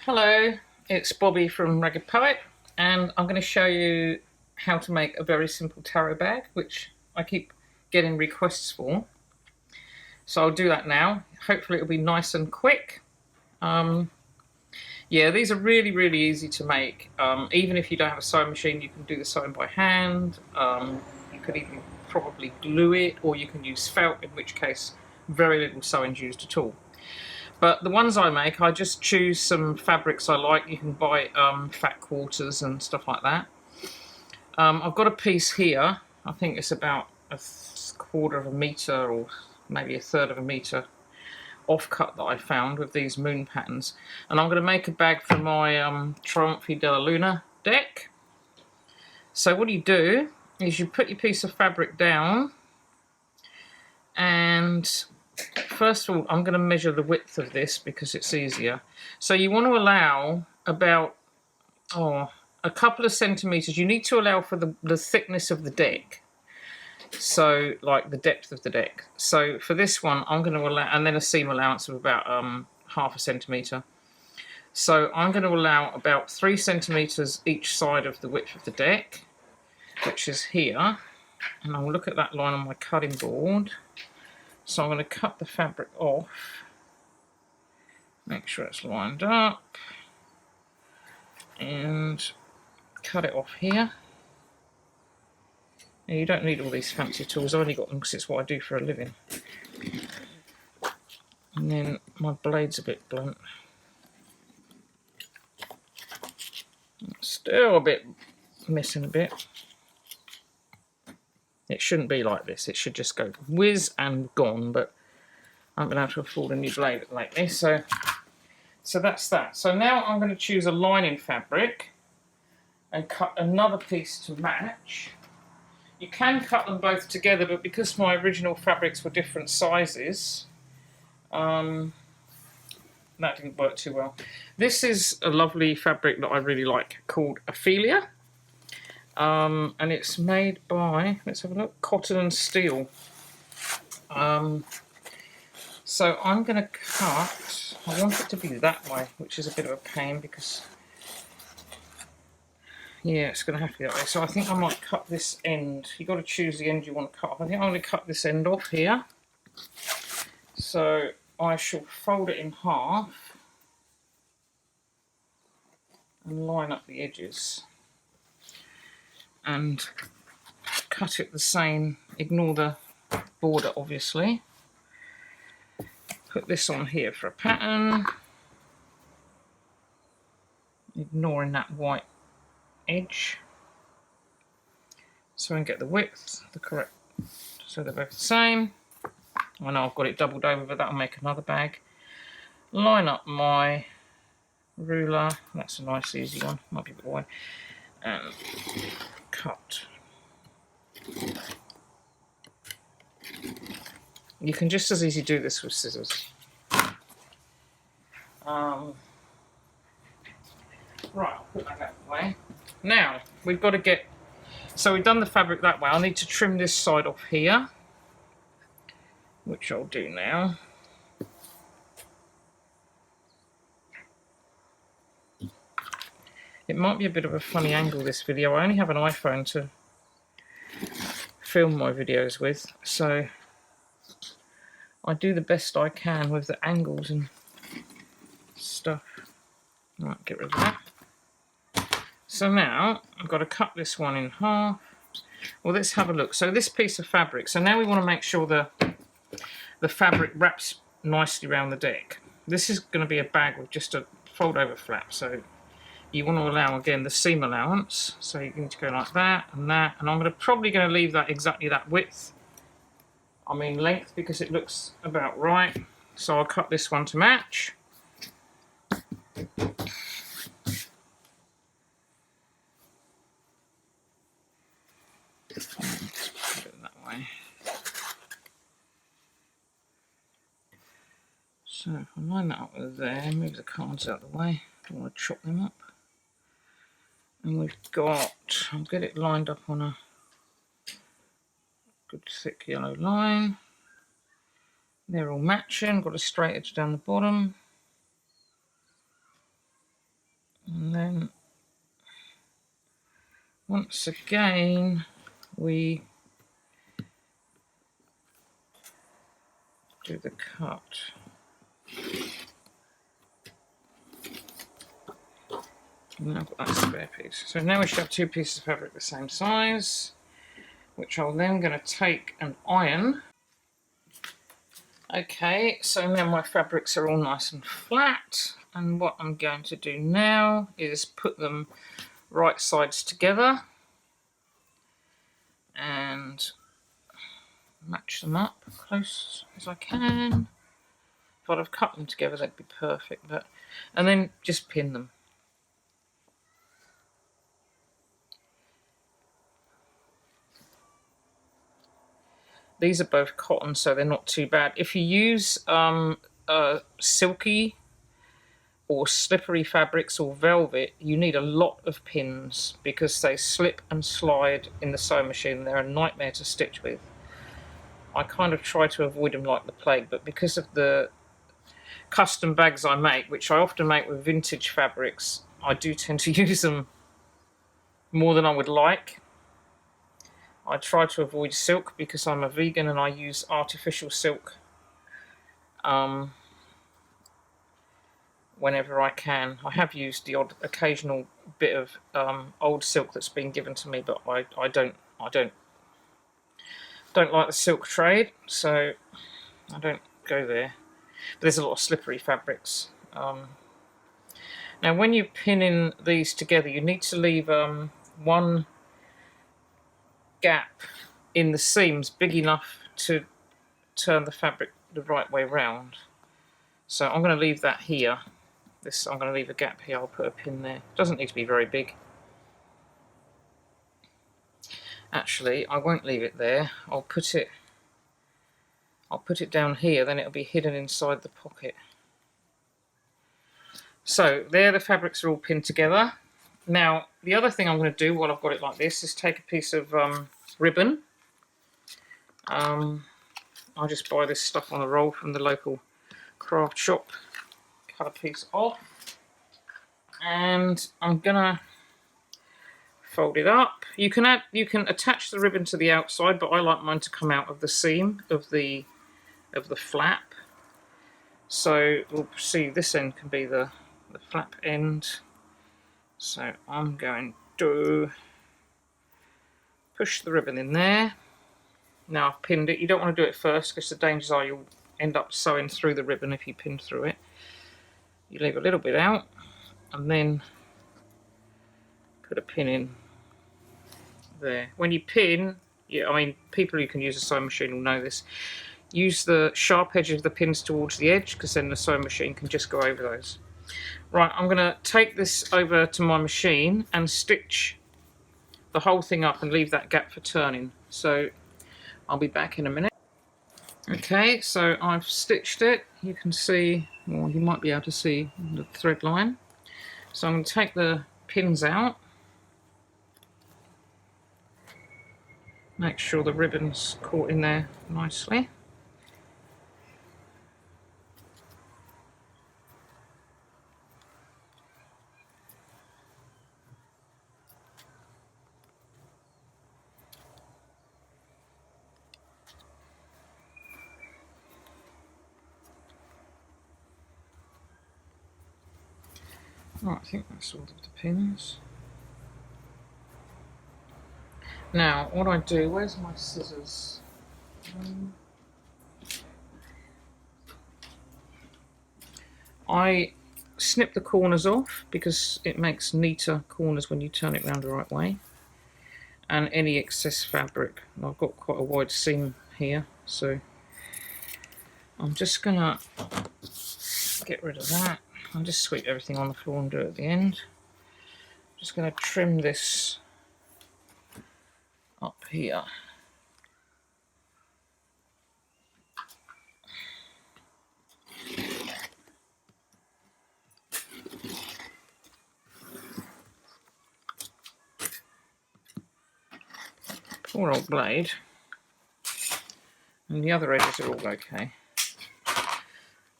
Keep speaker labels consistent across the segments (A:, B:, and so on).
A: Hello, it's Bobby from Ragged Poet, and I'm going to show you how to make a very simple tarot bag, which I keep getting requests for. So I'll do that now. Hopefully it'll be nice and quick. Yeah, these are really easy to make. Even if you don't have a sewing machine, you can do the sewing by hand. You could even probably glue it, or you can use felt, in which case very little sewing's used at all. But the ones I make, I just choose some fabrics I like. You can buy fat quarters and stuff like that. I've got a piece here. I think it's about a quarter of a metre or maybe a third of a metre offcut that I found with these moon patterns. And I'm going to make a bag for my Trionfi della Luna deck. So what you do is you put your piece of fabric down, and first of all, I'm going to measure the width of this because it's easier. So you want to allow about a couple of centimetres. You need to allow for the thickness of the deck. So like the depth of the deck. So for this one, I'm going to allow, and then a seam allowance of about half a centimetre. So I'm going to allow about 3 centimetres each side of the width of the deck, which is here. And I'll look at that line on my cutting board. So I'm going to cut the fabric off, make sure it's lined up, and cut it off here. Now, you don't need all these fancy tools, I've only got them because it's what I do for a living. And then my blade's a bit blunt. Still a bit missing a bit. It shouldn't be like this, it should just go whiz and gone, but I haven't been able to afford a new blade lately, so that's that. So now I'm going to choose a lining fabric and cut another piece to match. You can cut them both together, but because my original fabrics were different sizes, that didn't work too well. This is a lovely fabric that I really like called Ophelia. And it's made by, let's have a look, Cotton and Steel. So I'm going to cut, I want it to be that way, which is a bit of a pain because, yeah, it's going to have to be that way. So I think I might cut this end. You've got to choose the end you want to cut off. I think I'm going to cut this end off here. So I shall fold it in half and line up the edges. And cut it the same, ignore the border obviously. Put this on here for a pattern, ignoring that white edge. So I can get the width, the correct, so they're both the same. I know I've got it doubled over, but that'll make another bag. Line up my ruler, that's a nice easy one, might be a bit wide, and cut. You can just as easily do this with scissors. Right, I'll put that away. Now, we've got to get, so we've done the fabric that way. I need to trim this side off here, which I'll do now. It might be a bit of a funny angle, this video. I only have an iPhone to film my videos with, so I do the best I can with the angles and stuff. Right, get rid of that. So now I've got to cut this one in half. Well, let's have a look. So this piece of fabric, so now we want to make sure the fabric wraps nicely around the deck. This is going to be a bag with just a fold over flap, so you want to allow again the seam allowance, so you need to go like that, and I'm probably going to leave that exactly that width, I mean length, because it looks about right. So I'll cut this one to match. Put it that way. So if I line that up with there, move the cards out of the way, don't want to chop them up. And we've got, I'll get it lined up on a good thick yellow line. They're all matching, got a straight edge down the bottom. And then once again we do the cut. And I've got that spare piece. So now we should have 2 pieces of fabric the same size, which I'm then going to take and iron. Okay, so now my fabrics are all nice and flat, and what I'm going to do now is put them right sides together and match them up close as I can. If I'd have cut them together, they'd be perfect, and then just pin them. These are both cotton, so they're not too bad. If you use silky or slippery fabrics or velvet, you need a lot of pins because they slip and slide in the sewing machine. They're a nightmare to stitch with. I kind of try to avoid them like the plague, but because of the custom bags I make, which I often make with vintage fabrics, I do tend to use them more than I would like. I try to avoid silk because I'm a vegan and I use artificial silk whenever I can. I have used the odd occasional bit of old silk that's been given to me, but I don't like the silk trade, so I don't go there. But there's a lot of slippery fabrics. Now when you pin in these together, you need to leave one gap in the seams big enough to turn the fabric the right way round. So I'm going to leave that here. I'm going to leave a gap here. I'll put a pin there. It doesn't need to be very big. Actually, I won't leave it there. I'll put it down here, then it'll be hidden inside the pocket. So there, the fabrics are all pinned together. Now the other thing I'm going to do while I've got it like this is take a piece of ribbon. I just buy this stuff on a roll from the local craft shop. Cut a piece off, and I'm gonna fold it up. You can attach the ribbon to the outside, but I like mine to come out of the seam of the flap. So we'll see, this end can be the flap end. So I'm going to push the ribbon in there. Now I've pinned it. You don't want to do it first because the dangers are you'll end up sewing through the ribbon if you pin through it. You leave a little bit out and then put a pin in there. When you pin, I mean, people who can use a sewing machine will know this. Use the sharp edge of the pins towards the edge because then the sewing machine can just go over those. Right, I'm going to take this over to my machine and stitch the whole thing up and leave that gap for turning. So I'll be back in a minute. Okay, so I've stitched it. You can see, or you might be able to see the thread line. So I'm going to take the pins out. Make sure the ribbon's caught in there nicely. Right, I think that's all of the pins. Now, what I do, where's my scissors? I snip the corners off because it makes neater corners when you turn it round the right way. And any excess fabric. And I've got quite a wide seam here, so I'm just gonna get rid of that. I'll just sweep everything on the floor and do it at the end. Just gonna trim this up here. Poor old blade. And the other edges are all okay.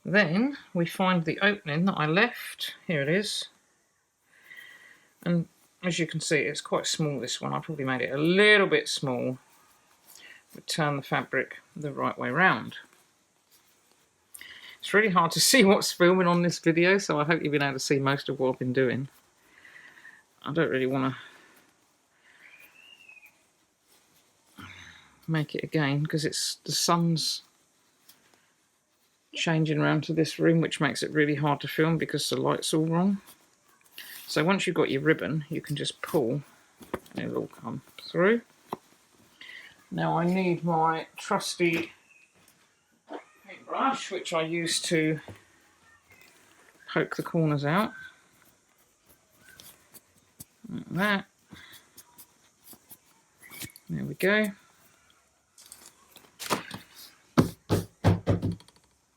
A: Then we find the opening that I left. Here it is. And as you can see, it's quite small, this one. I probably made it a little bit small, but turn the fabric the right way round. It's really hard to see what's filming on this video, so I hope you've been able to see most of what I've been doing. I don't really want to make it again because the sun's changing around to this room, which makes it really hard to film because the light's all wrong. So once you've got your ribbon, you can just pull and it'll all come through. Now I need my trusty paintbrush, which I use to poke the corners out. Like that. There we go.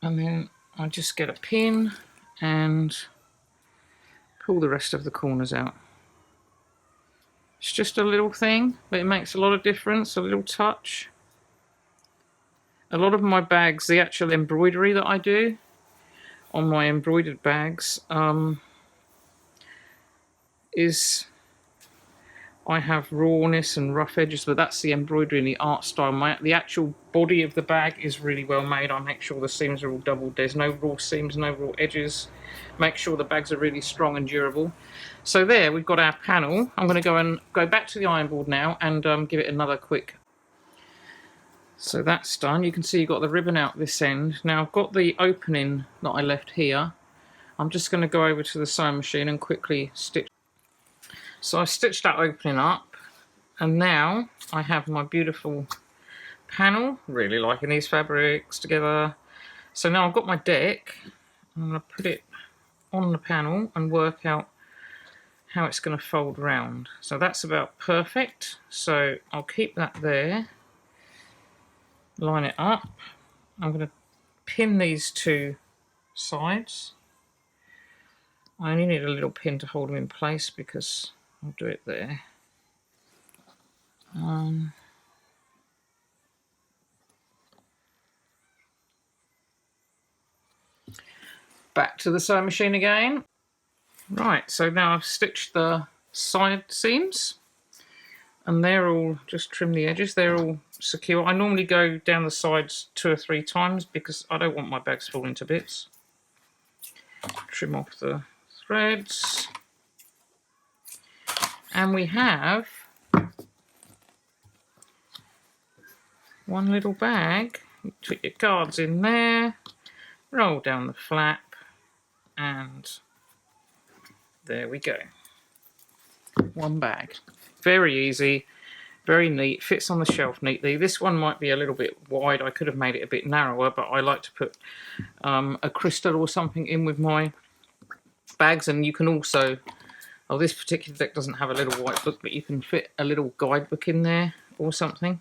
A: And then I just get a pin and pull the rest of the corners out. It's just a little thing, but it makes a lot of difference, a little touch. A lot of my bags, the actual embroidery that I do on my embroidered bags is, I have rawness and rough edges, but that's the embroidery and the art style. The actual body of the bag is really well made. I make sure the seams are all doubled. There's no raw seams, no raw edges. Make sure the bags are really strong and durable. So there, we've got our panel. I'm going to go back to the iron board now and give it another quick. So that's done. You can see you've got the ribbon out this end. Now I've got the opening that I left here. I'm just going to go over to the sewing machine and quickly stitch. So I stitched that opening up, and now I have my beautiful panel. Really liking these fabrics together. So now I've got my deck. I'm going to put it on the panel and work out how it's going to fold round. So that's about perfect. So I'll keep that there. Line it up. I'm going to pin these two sides. I only need a little pin to hold them in place because I'll do it there. Back to the sewing machine again. Right, so now I've stitched the side seams and they're all, just trim the edges, they're all secure. I normally go down the sides 2 or 3 times because I don't want my bags falling to bits. Trim off the threads. And we have one little bag. You put your cards in there, roll down the flap, and there we go. One bag. Very easy, very neat, fits on the shelf neatly. This one might be a little bit wide. I could have made it a bit narrower, but I like to put a crystal or something in with my bags, and you can also, oh, this particular deck doesn't have a little white book, but you can fit a little guidebook in there or something.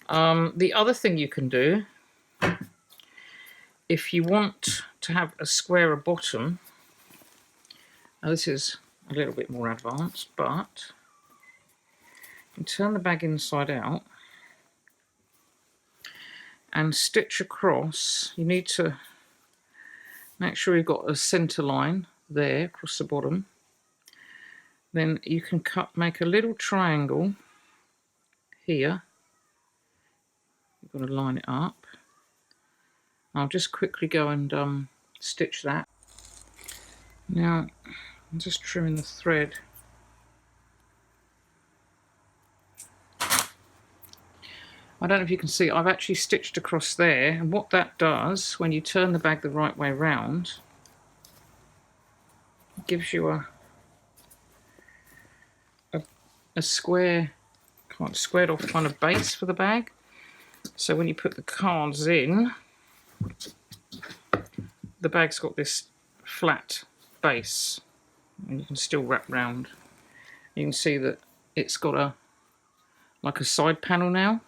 A: The other thing you can do, if you want to have a squarer bottom, now this is a little bit more advanced, but you turn the bag inside out and stitch across. You need to make sure you've got a centre line there across the bottom. Then you can make a little triangle here. You've got to line it up. I'll just quickly go and stitch that. Now I'm just trimming the thread. I don't know if you can see, I've actually stitched across there, and what that does, when you turn the bag the right way round, it gives you a square, kind of squared off kind of base for the bag. So when you put the cards in, the bag's got this flat base, and you can still wrap round. You can see that it's got like a side panel now.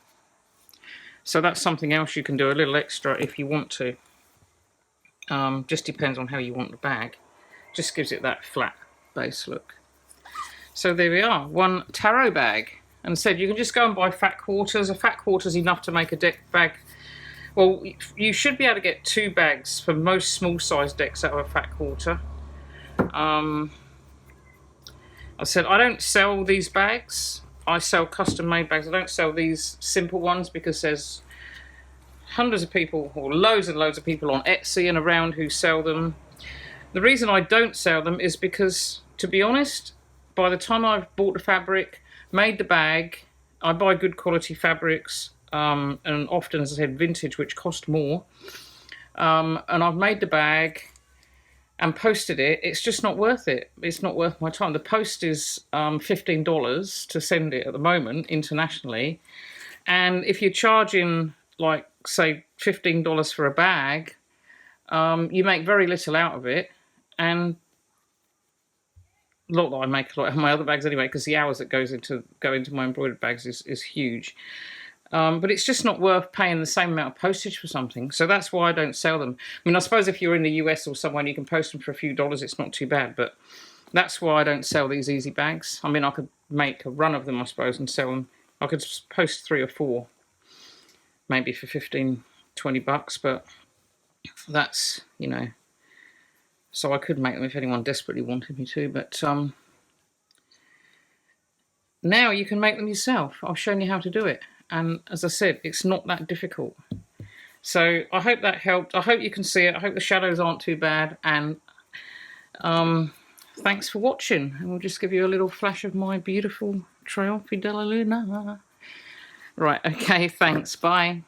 A: So that's something else you can do, a little extra if you want to. Just depends on how you want the bag. Just gives it that flat base look. So there we are, one taro bag. And said you can just go and buy fat quarters. A fat quarter is enough to make a deck bag. Well, you should be able to get 2 bags for most small size decks out of a fat quarter. I said I don't sell these bags. I sell custom made bags. I don't sell these simple ones because there's hundreds of people or loads and loads of people on Etsy and around who sell them. The reason I don't sell them is because, to be honest, by the time I've bought the fabric, made the bag, I buy good quality fabrics, and often, as I said, vintage, which cost more. And I've made the bag and posted it. It's just not worth it. It's not worth my time. The post is $15 to send it at the moment internationally, and if you're charging, like, say $15 for a bag, you make very little out of it. And not that I make a lot of my other bags anyway, because the hours that go into my embroidered bags is huge. But it's just not worth paying the same amount of postage for something. So that's why I don't sell them. I mean, I suppose if you're in the US or somewhere and you can post them for a few dollars, it's not too bad. But that's why I don't sell these easy bags. I mean, I could make a run of them, I suppose, and sell them. I could post 3 or 4, maybe for 15, 20 bucks. But that's, you know, so I could make them if anyone desperately wanted me to. But now you can make them yourself. I've shown you how to do it. And as I said, it's not that difficult. So I hope that helped. I hope you can see it. I hope the shadows aren't too bad. And thanks for watching. And we'll just give you a little flash of my beautiful Trionfi della Luna. Right, okay, thanks. Bye.